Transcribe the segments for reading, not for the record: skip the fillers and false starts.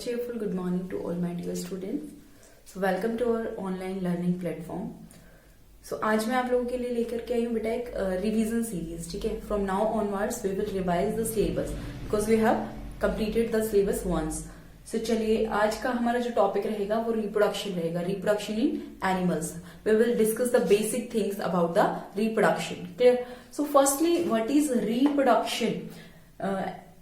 cheerful good morning to all my dear students. So welcome to our online learning platform. So आज मैं आप लोगों के लिए लेकर के आई हूँ बेटा एक रिवीजन सीरीज. ठीक है, from now onwards we will revise the syllabus because we have completed the syllabus once. So चलिए आज का हमारा जो टॉपिक रहेगा वो रिप्रोडक्शन रहेगा. Reproduction in animals. We will discuss the basic things about the reproduction. Clear. So firstly what is reproduction.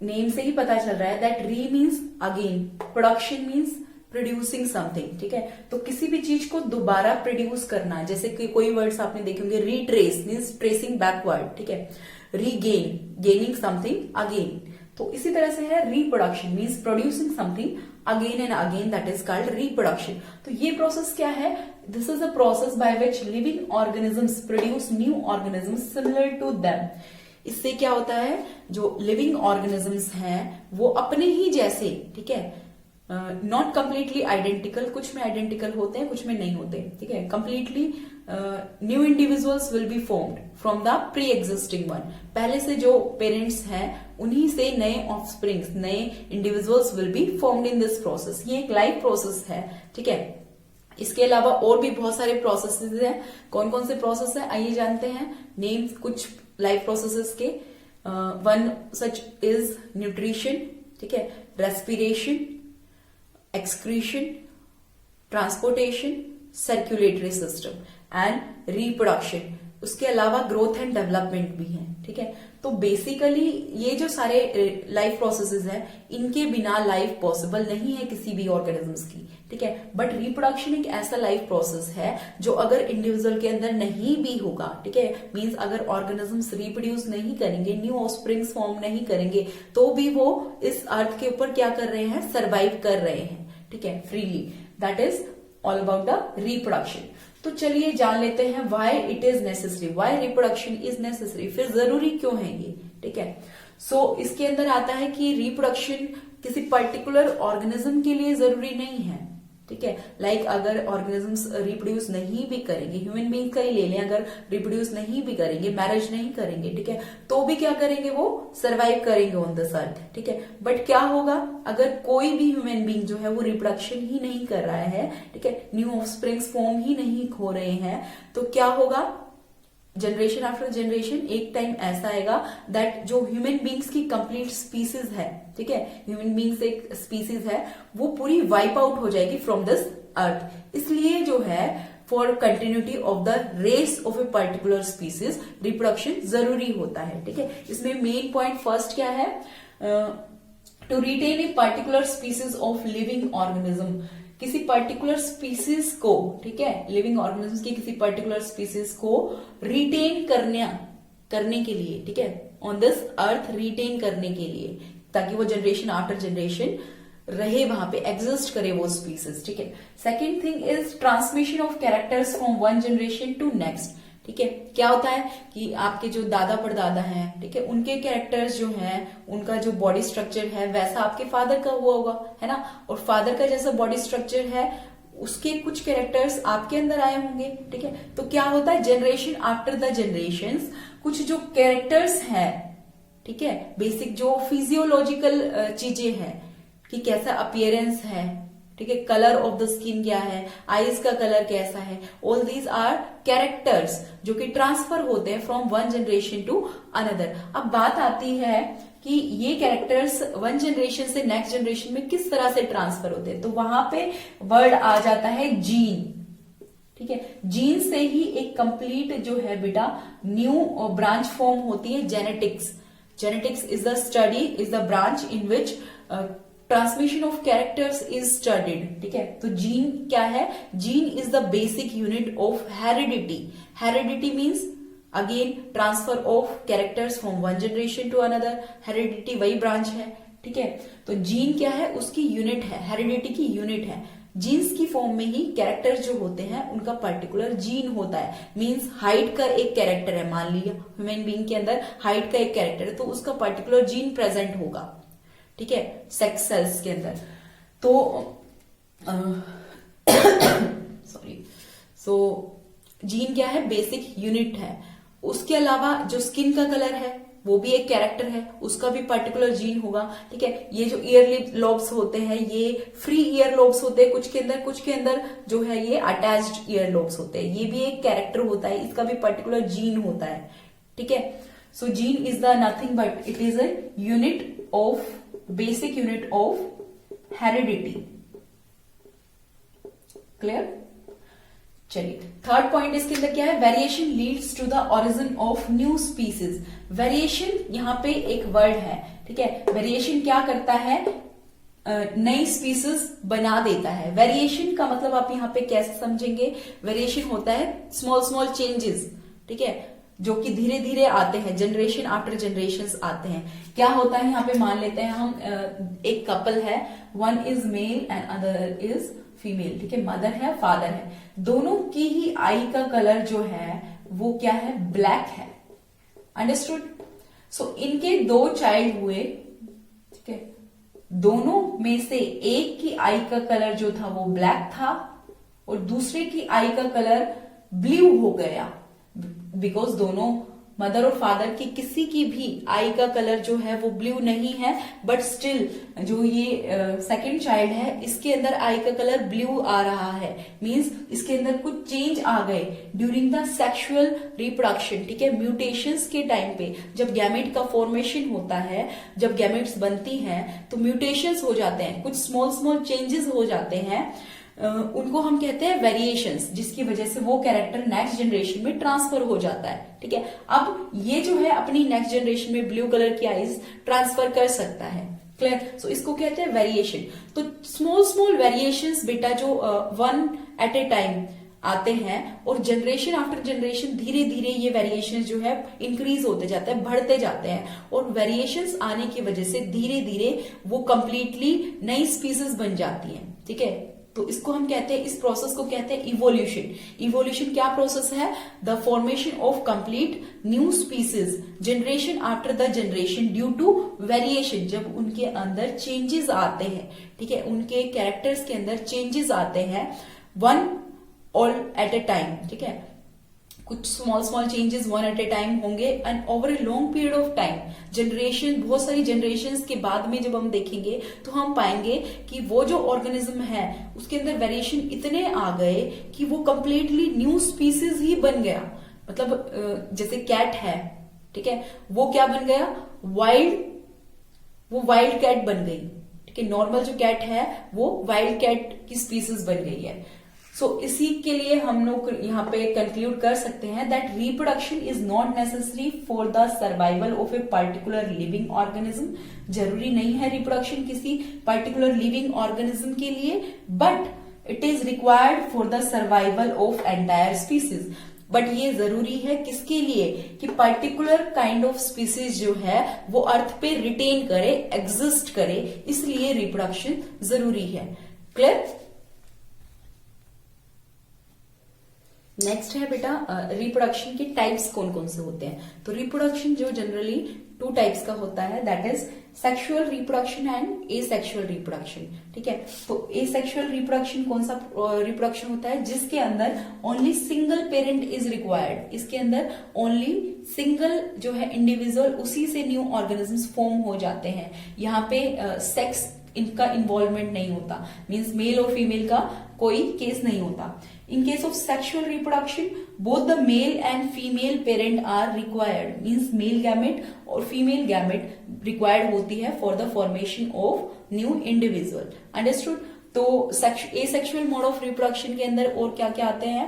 Name से ही पता चल रहा है that re means again, production means producing something. ठीक है, तो किसी भी चीज को दोबारा प्रोड्यूस करना. जैसे कि कोई वर्ड्स आपने देखे होंगे, रीट्रेस मीन्स ट्रेसिंग बैकवर्ड. ठीक है, रीगेन गेनिंग समथिंग अगेन. तो इसी तरह से है reproduction means producing something again and again, that is called reproduction. तो ये प्रोसेस क्या है? This is a process by which living organisms produce new organisms similar to them. इससे क्या होता है, जो लिविंग ऑर्गेनिजम्स हैं वो अपने ही जैसे, ठीक है, नॉट कंप्लीटली आइडेंटिकल, कुछ में आइडेंटिकल होते हैं कुछ में नहीं होते. ठीक है, completely new individuals will be formed from the pre existing one. पहले से जो पेरेंट्स हैं उन्हीं से नए ऑफस्प्रिंग्स, नए individuals will be formed in this process. ये एक लाइफ प्रोसेस है. ठीक है, इसके अलावा और भी बहुत सारे प्रोसेसेस हैं. कौन कौन से प्रोसेस है आइए जानते हैं. नेम कुछ लाइफ प्रोसेसेस के. One such is nutrition. ठीक है, respiration, excretion, transportation, circulatory system and reproduction. उसके अलावा ग्रोथ एंड डेवलपमेंट भी है. ठीक है, तो बेसिकली ये जो सारे लाइफ प्रोसेसेस हैं इनके बिना लाइफ पॉसिबल नहीं है किसी भी ऑर्गेनिजम्स की. ठीक है, बट रिप्रोडक्शन एक ऐसा लाइफ प्रोसेस है जो अगर इंडिविजुअल के अंदर नहीं भी होगा, ठीक है, मींस अगर ऑर्गेनिजम्स रिप्रोड्यूस नहीं करेंगे, न्यू ऑफस्प्रिंग्स फॉर्म नहीं करेंगे, तो भी वो इस अर्थ के ऊपर क्या कर रहे हैं, सर्वाइव कर रहे हैं. ठीक है, freely. That is all about the reproduction. तो चलिए जान लेते हैं why it is necessary, why reproduction is necessary. फिर जरूरी क्यों है ये. ठीक है, सो इसके अंदर आता है कि रिप्रोडक्शन किसी पर्टिकुलर ऑर्गेनिज्म के लिए जरूरी नहीं है. ठीक है, लाइक अगर ऑर्गेनिजम्स रिप्रोड्यूस नहीं भी करेंगे, ह्यूमन बीइंग का ही ले लें, अगर रिप्रोड्यूस नहीं भी करेंगे, मैरिज नहीं करेंगे, ठीक है, तो भी क्या करेंगे, वो सर्वाइव करेंगे ऑन दिस अर्थ. ठीक है, बट क्या होगा अगर कोई भी ह्यूमन बीइंग जो है वो रिप्रोडक्शन ही नहीं कर रहा है, ठीक है, न्यू ऑफस्प्रिंग्स फॉर्म ही नहीं हो रहे हैं, तो क्या होगा, जनरेशन आफ्टर जनरेशन एक टाइम ऐसा आएगा दैट जो ह्यूमन बींग्स की कंप्लीट स्पीसीज है, ठीक है, ह्यूमन बींग्स एक स्पीसीज है, वो पूरी वाइप आउट हो जाएगी फ्रॉम दिस अर्थ. इसलिए जो है for continuity of the race of a particular species reproduction जरूरी होता है. ठीक है, इसमें मेन पॉइंट फर्स्ट क्या है, to retain a particular species of living organism. किसी पर्टिकुलर स्पीसीज को, ठीक है, लिविंग ऑर्गेनिज्म की किसी पर्टिकुलर स्पीसीज को रिटेन करने के लिए, ठीक है, ऑन दिस अर्थ रिटेन करने के लिए, ताकि वो जनरेशन आफ्टर जनरेशन रहे, वहां पे एग्जिस्ट करे वो स्पीसीज. ठीक है, second thing is transmission of characters from one generation to next. ठीक है, क्या होता है कि आपके जो दादा परदादा हैं, ठीक है, उनके कैरेक्टर्स जो हैं, उनका जो बॉडी स्ट्रक्चर है वैसा आपके फादर का हुआ होगा, है ना, और फादर का जैसा बॉडी स्ट्रक्चर है उसके कुछ कैरेक्टर्स आपके अंदर आए होंगे. ठीक है, तो क्या होता है, जनरेशन आफ्टर द जनरेशन कुछ जो कैरेक्टर्स हैं, ठीक है, बेसिक जो फिजियोलॉजिकल चीजें हैं कि कैसा अपीयरेंस है, ठीक है, कलर ऑफ द स्किन क्या है, आईज का कलर कैसा है, ऑल दीज आर कैरेक्टर्स जो कि ट्रांसफर होते हैं from one generation to another. अब बात आती है कि ये कैरेक्टर्स वन जनरेशन से नेक्स्ट जनरेशन में किस तरह से ट्रांसफर होते हैं, तो वहां पे वर्ड आ जाता है जीन. ठीक है, जीन से ही एक कंप्लीट जो है बेटा न्यू ब्रांच फॉर्म होती है, genetics. Genetics is the study, is the branch in which transmission of characters is studied. ठीक है, तो जीन क्या है, gene is the basic unit of heredity. Heredity means again transfer of characters from one generation to another. Heredity वही branch है. ठीक है, तो जीन क्या है, उसकी यूनिट है, हेरिडिटी की यूनिट है. जीन्स की फॉर्म में ही कैरेक्टर्स जो होते हैं उनका पर्टिकुलर जीन होता है. मीन्स हाइट का एक कैरेक्टर है, मान लिया ह्यूमन बीइंग के अंदर हाइट का एक कैरेक्टर है, तो उसका पर्टिकुलर जीन प्रेजेंट होगा. ठीक है, सेक्स सेल्स के अंदर. तो सॉरी, सो जीन क्या है, बेसिक यूनिट है. उसके अलावा जो स्किन का कलर है, वो भी एक कैरेक्टर है, उसका भी पर्टिकुलर जीन होगा, ठीक है। ये जो ईयर लॉब्स होते हैं ये फ्री ईयर लॉब्स होते हैं कुछ के अंदर जो है ये अटैच्ड ईयर लॉब्स होते हैं, ये भी एक कैरेक्टर होता है, इसका भी पर्टिकुलर जीन होता है, ठीक है। So gene is the nothing but it is a unit of basic unit of heredity. Clear? चलिए थर्ड पॉइंट इसके अंदर क्या है, variation leads to the origin of new species. Variation यहाँ पे एक वर्ड है, ठीक है। वेरिएशन क्या करता है, नई स्पीसीज बना देता है। वेरिएशन का मतलब आप यहाँ पे कैसे समझेंगे, वेरिएशन होता है स्मॉल स्मॉल चेंजेस, ठीक है, जो कि धीरे धीरे आते हैं, जनरेशन आफ्टर जनरेशन आते हैं। क्या होता है यहाँ पे, मान लेते हैं हम एक कपल है, one is male and other is female, ठीक है, मदर है फादर है, दोनों की ही आई का कलर जो है वो क्या है, ब्लैक है। अंडरस्टूड? सो इनके 2 चाइल्ड हुए, ठीक है, दोनों में से एक की आई का कलर जो था वो ब्लैक था और दूसरे की आई का कलर ब्लू हो गया, बिकॉज दोनों मदर और फादर की किसी की भी आई का कलर जो है वो ब्लू नहीं है, बट स्टिल जो ये सेकंड चाइल्ड है इसके अंदर आई का कलर ब्लू आ रहा है, मींस इसके अंदर कुछ चेंज आ गए ड्यूरिंग द सेक्सुअल रिप्रोडक्शन, ठीक है। म्यूटेशंस के टाइम पे जब गैमेट का फॉर्मेशन होता है, जब गैमेट्स बनती हैं तो म्यूटेशंस हो जाते हैं, कुछ स्मॉल स्मॉल चेंजेस हो जाते हैं, उनको हम कहते हैं वेरिएशंस, जिसकी वजह से वो कैरेक्टर नेक्स्ट जनरेशन में ट्रांसफर हो जाता है, ठीक है। अब ये जो है अपनी नेक्स्ट जनरेशन में ब्लू कलर की आईज ट्रांसफर कर सकता है। क्लियर? सो इसको कहते हैं वेरिएशन। तो स्मॉल स्मॉल वेरिएशंस बेटा जो वन एट ए टाइम आते हैं और जनरेशन आफ्टर जनरेशन धीरे धीरे ये वेरिएशंस जो है इंक्रीज होते जाते हैं, बढ़ते जाते हैं, और वेरिएशंस आने की वजह से धीरे धीरे वो कंप्लीटली नई स्पीसीज बन जाती है, ठीक है। तो इसको हम कहते हैं, इस प्रोसेस को कहते हैं इवोल्यूशन। इवोल्यूशन क्या प्रोसेस है, the formation of complete new species generation after the generation due to variation, जब उनके अंदर चेंजेस आते हैं, ठीक है, उनके कैरेक्टर्स के अंदर चेंजेस आते हैं, one all at a time, ठीक है, कुछ small small changes one at a time होंगे and over a long period of time, generation बहुत सारी जनरेशंस के बाद में जब हम देखेंगे तो हम पाएंगे कि वो जो ऑर्गेनिज्म है उसके अंदर वेरिएशन इतने आ गए कि वो कंप्लीटली न्यू स्पीसीज ही बन गया। मतलब जैसे कैट है, ठीक है, वो क्या बन गया, वो वाइल्ड कैट बन गई, ठीक है। नॉर्मल जो कैट है वो वाइल्ड कैट की स्पीसीज बन गई है। सो इसी के लिए हम लोग यहाँ पे कंक्लूड कर सकते हैं that reproduction is not necessary for the survival of a particular living organism. जरूरी नहीं है रिप्रोडक्शन किसी पर्टिकुलर लिविंग ऑर्गेनिज्म के लिए, but it is required for the survival of entire species. But ये जरूरी है किसके लिए, कि पर्टिकुलर काइंड ऑफ स्पीसीज जो है वो अर्थ पे रिटेन करे, एग्जिस्ट करे, इसलिए रिप्रोडक्शन जरूरी है। क्लियर? नेक्स्ट है बेटा रिप्रोडक्शन के टाइप्स कौन कौन से होते हैं। तो रिप्रोडक्शन जो जनरली 2 टाइप्स का होता है, that is sexual reproduction and asexual reproduction, ठीक है। तो एसेक्सुअल रिप्रोडक्शन कौन सा रिप्रोडक्शन होता है, जिसके अंदर only single parent is required, इसके अंदर ओनली सिंगल जो है इंडिविजुअल, उसी से न्यू ऑर्गेनिजम्स फॉर्म हो जाते हैं। यहाँ पे सेक्स इनका इन्वॉल्वमेंट नहीं होता, मीन्स मेल और फीमेल का कोई केस नहीं होता। In case of sexual reproduction, both the male and female parent are required. Means male gamete और female gamete required होती है for the formation of new individual. Understood? तो asexual mode of reproduction के अंदर और क्या क्या आते हैं,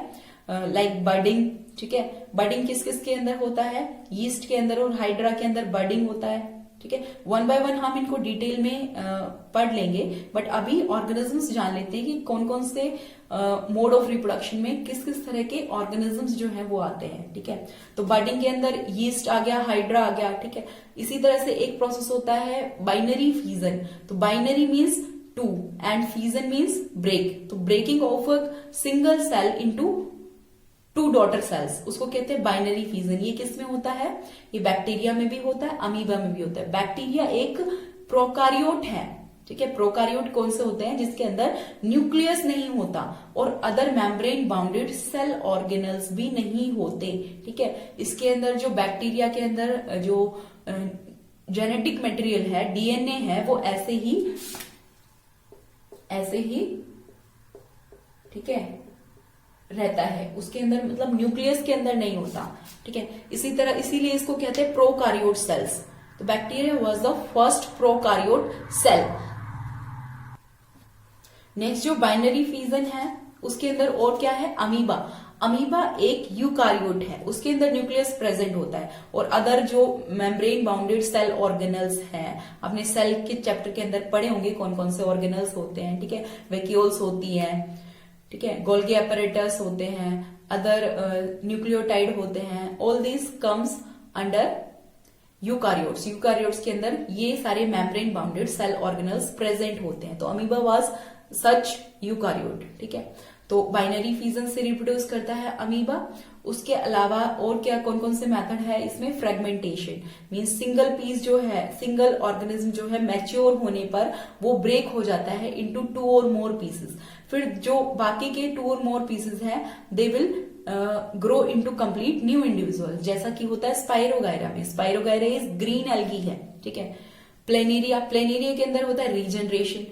like budding, ठीक है। budding किस किस के अंदर होता है, yeast के अंदर और hydra के अंदर budding होता है, ठीक है। 1 by 1 हम इनको डिटेल में पढ़ लेंगे, बट अभी ऑर्गेनिजम्स जान लेते हैं कि कौन कौन से मोड ऑफ रिप्रोडक्शन में किस किस तरह के ऑर्गेनिजम्स जो हैं वो आते हैं, ठीक है। तो बर्डिंग के अंदर यीस्ट आ गया, हाइड्रा आ गया, ठीक है। इसी तरह से एक प्रोसेस होता है बाइनरी फीजन। तो binary means 2 and fission means break. तो breaking of a single cell into 2 daughter cells, उसको कहते हैं बाइनरी फीजन। ये किस में होता है, ये बैक्टीरिया में भी होता है, अमीबा में भी होता है। बैक्टीरिया एक प्रोकारियोट है, ठीक है। प्रोकारियोट कौन से होते हैं, जिसके अंदर न्यूक्लियस नहीं होता और other membrane bounded cell organelles भी नहीं होते, ठीक है। इसके अंदर जो बैक्टीरिया के अंदर जो जेनेटिक मटेरियल है, डीएनए है, वो ऐसे ही ठीक है रहता है उसके अंदर, मतलब न्यूक्लियस के अंदर नहीं होता, ठीक है। इसी तरह इसीलिए इसको कहते हैं प्रोकारियोट सेल्स। तो bacteria was the first prokaryote cell. Next जो बाइनरी फिजन है उसके अंदर और क्या है, अमीबा। अमीबा एक यूकारियोट है, उसके अंदर न्यूक्लियस प्रेजेंट होता है। और अदर जो मेम्ब्रेन बाउंडेड सेल ऑर्गेनल्स हैं, अपने सेल के चैप्टर के अंदर पढ़े होंगे कौन कौन से ऑर्गेनल्स होते हैं, ठीक है। वैक्यूल्स होती हैं, ठीक है, गोल्गी apparatus होते हैं, अदर न्यूक्लियोटाइड होते हैं, all this comes under eukaryotes. Eukaryotes के अंदर ये सारे membrane bounded cell organelles present होते हैं। तो अमीबा वाज सच यूकारियोट, ठीक है। तो बाइनरी फिजन से रिप्रोड्यूस करता है अमीबा। उसके अलावा और क्या कौन कौन से मेथड है इसमें, फ्रेगमेंटेशन मींस सिंगल पीस जो है, सिंगल ऑर्गेनिज्म जो है मैच्योर होने पर वो ब्रेक हो जाता है इनटू 2 और मोर पीसेस। फिर जो बाकी के 2 और मोर पीसेस हैं they will grow into complete new individual, जैसा कि होता है स्पाइरोगायरा में। स्पाइरोगायरा इज ग्रीन एल्गी है, ठीक है। प्लेनेरिया के अंदर होता है रीजनरेशन।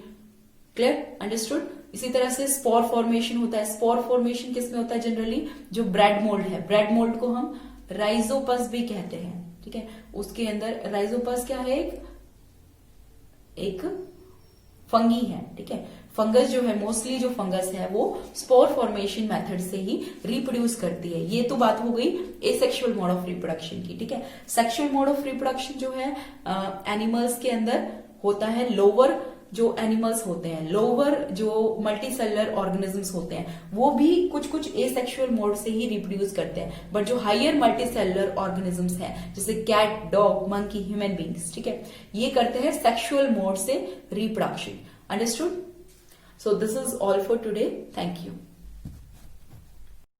Clear, understood. इसी तरह से स्पोर फॉर्मेशन होता है। स्पोर फॉर्मेशन किसमें होता है जनरली, जो ब्रेड मोल्ड है, ब्रेड मोल्ड को हम राइजोपस भी कहते हैं, ठीक है। उसके अंदर राइजोपस क्या है, एक फंगी है, ठीक है। फंगस जो है, मोस्टली जो फंगस है वो स्पोर फॉर्मेशन मेथड से ही रिप्रोड्यूस करती है। ये तो बात हो गई एसेक्सुअल मोड ऑफ रिप्रोडक्शन की, ठीक है। सेक्सुअल मोड ऑफ रिप्रोडक्शन जो है एनिमल्स के अंदर होता है। लोअर जो एनिमल्स होते हैं, लोअर जो मल्टीसेलुलर ऑर्गेनिजम्स होते हैं, वो भी कुछ कुछ एसेक्सुअल मोड से ही रिप्रोड्यूस करते हैं। बट जो हायर मल्टीसेलुलर ऑर्गेनिजम्स हैं, जैसे cat, dog, monkey, human beings, ठीक है, ये करते हैं सेक्सुअल मोड से reproduction. Understood? So this is all for today. Thank you.